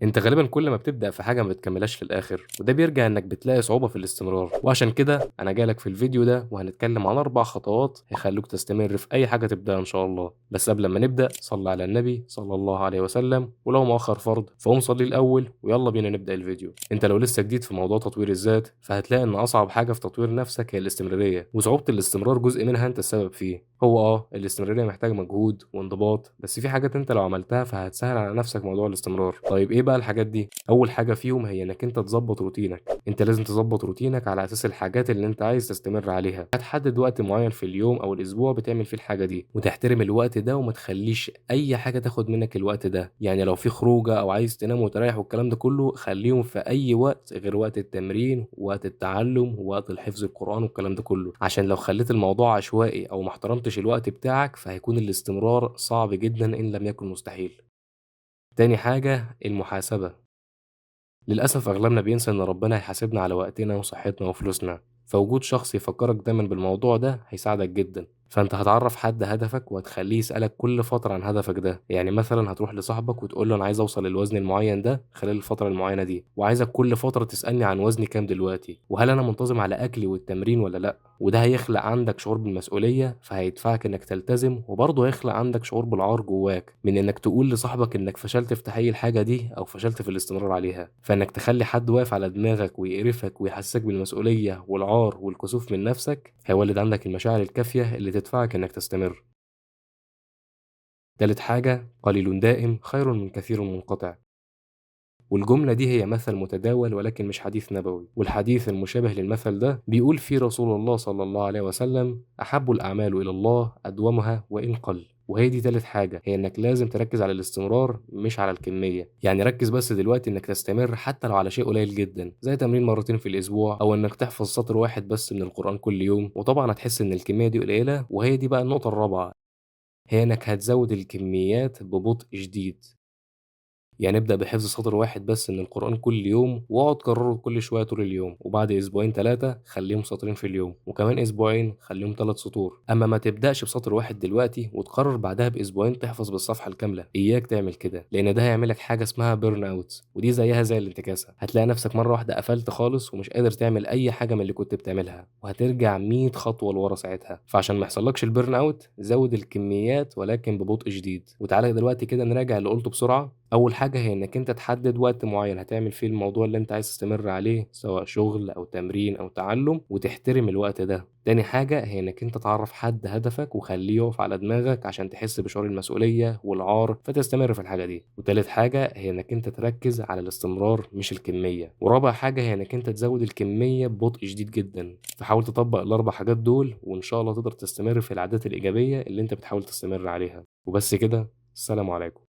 انت غالبا كل ما بتبدأ في حاجة ما بتكملهاش للآخر، وده بيرجع انك بتلاقي صعوبة في الاستمرار. وعشان كده انا جايلك في الفيديو ده وهنتكلم عن 4 خطوات هيخلوك تستمر في اي حاجة تبدأها ان شاء الله. بس قبل ما نبدأ صلي على النبي صلى الله عليه وسلم، ولو مؤخر فرض فقوم صلي الاول ويلا بينا نبدأ الفيديو. انت لو لسه جديد في موضوع تطوير الذات فهتلاقي ان اصعب حاجة في تطوير نفسك هي الاستمرارية، وصعوبة الاستمرار جزء منها انت السبب فيه. هو الاستمرارية محتاجة مجهود وانضباط، بس في حاجات انت لو عملتها فهتسهل على نفسك موضوع الاستمرار. طيب ايه بقى الحاجات دي؟ اول حاجه فيهم هي انك انت تظبط روتينك. انت لازم تظبط روتينك على اساس الحاجات اللي انت عايز تستمر عليها. هتحدد وقت معين في اليوم او الاسبوع بتعمل فيه الحاجه دي، وتحترم الوقت ده وما تخليش اي حاجه تاخد منك الوقت ده. يعني لو في خروجه او عايز تنام وتريح والكلام ده كله خليهم في اي وقت غير وقت التمرين ووقت التعلم ووقت الحفظ القرآن والكلام ده كله، عشان لو خليت الموضوع عشوائي او ما احترمتش الوقت بتاعك فهيكون الاستمرار صعب جدا ان لم يكن مستحيل. تاني حاجة المحاسبة. للأسف أغلبنا بينسى إن ربنا هيحاسبنا على وقتنا وصحتنا وفلوسنا، فوجود شخص يفكرك دايما بالموضوع ده هيساعدك جدا. فأنت هتعرف حد هدفك وهتخليه يسألك كل فترة عن هدفك ده. يعني مثلا هتروح لصاحبك وتقول له أنا عايز أوصل للوزن المعين ده خلال الفترة المعينة دي، وعايزك كل فترة تسألني عن وزني كام دلوقتي، وهل أنا منتظم على أكلي والتمرين ولا لأ. وده هيخلق عندك شعور بالمسؤولية فهيدفعك إنك تلتزم، وبرضه هيخلق عندك شعور بالعار جواك من إنك تقول لصاحبك إنك فشلت في تحقيق الحاجة دي أو فشلت في الاستمرار عليها. فإنك تخلي حد واقف على دماغك ويقرفك ويحسسك بالمسؤولية والعار والكسوف من نفسك هيولد عندك المشاعر الكافية اللي تدفعك إنك تستمر. تالت حاجة قليل دائم خير من كثير منقطع. والجملة دي هي مثل متداول ولكن مش حديث نبوي، والحديث المشابه للمثل ده بيقول فيه رسول الله صلى الله عليه وسلم أحب الأعمال إلى الله أدومها وإن قل. وهي دي تالت حاجة، هي إنك لازم تركز على الاستمرار مش على الكمية. يعني ركز بس دلوقتي إنك تستمر حتى لو على شيء قليل جدا زي تمرين مرتين في الأسبوع أو إنك تحفظ سطر واحد بس من القرآن كل يوم. وطبعا هتحس إن الكمية دي قليلة، وهي دي بقى النقطة الرابعة، هي إنك هتزود الكميات ببطء شديد. يعني ابدأ بحفظ سطر واحد بس من القرآن كل يوم واقعد كرره كل شوية طول اليوم، وبعد أسبوعين 3 خليهم سطرين في اليوم، وكمان أسبوعين خليهم 3 سطور. أما ما تبدأش بسطر واحد دلوقتي وتقرر بعدها بأسبوعين تحفظ بالصفحة الكاملة، إياك تعمل كده لأن ده هيعملك حاجة اسمها بيرن أوت، ودي زيها زي الانتكاسة. هتلاقي نفسك مرة واحدة قفلت خالص ومش قادر تعمل أي حاجة من اللي كنت بتعملها، وهترجع 100 خطوة لورا ساعتها. فعشان ما يحصلكش البيرن أوت زود الكميات ولكن ببطء شديد. وتعالى دلوقتي كده نراجع اللي قلته بسرعة. اول حاجه هي انك انت تحدد وقت معين هتعمل فيه الموضوع اللي انت عايز تستمر عليه سواء شغل او تمرين او تعلم، وتحترم الوقت ده. تاني حاجه هي انك انت تعرف حد هدفك وخليه يقف على دماغك عشان تحس بشعور المسؤوليه والعار فتستمر في الحاجه دي. وتالت حاجه هي انك انت تركز على الاستمرار مش الكميه. ورابع حاجه هي انك انت تزود الكميه ببطء شديد جدا. فحاول تطبق ال4 حاجات دول وان شاء الله تقدر تستمر في العادات الايجابيه اللي انت بتحاول تستمر عليها. وبس كده، السلام عليكم.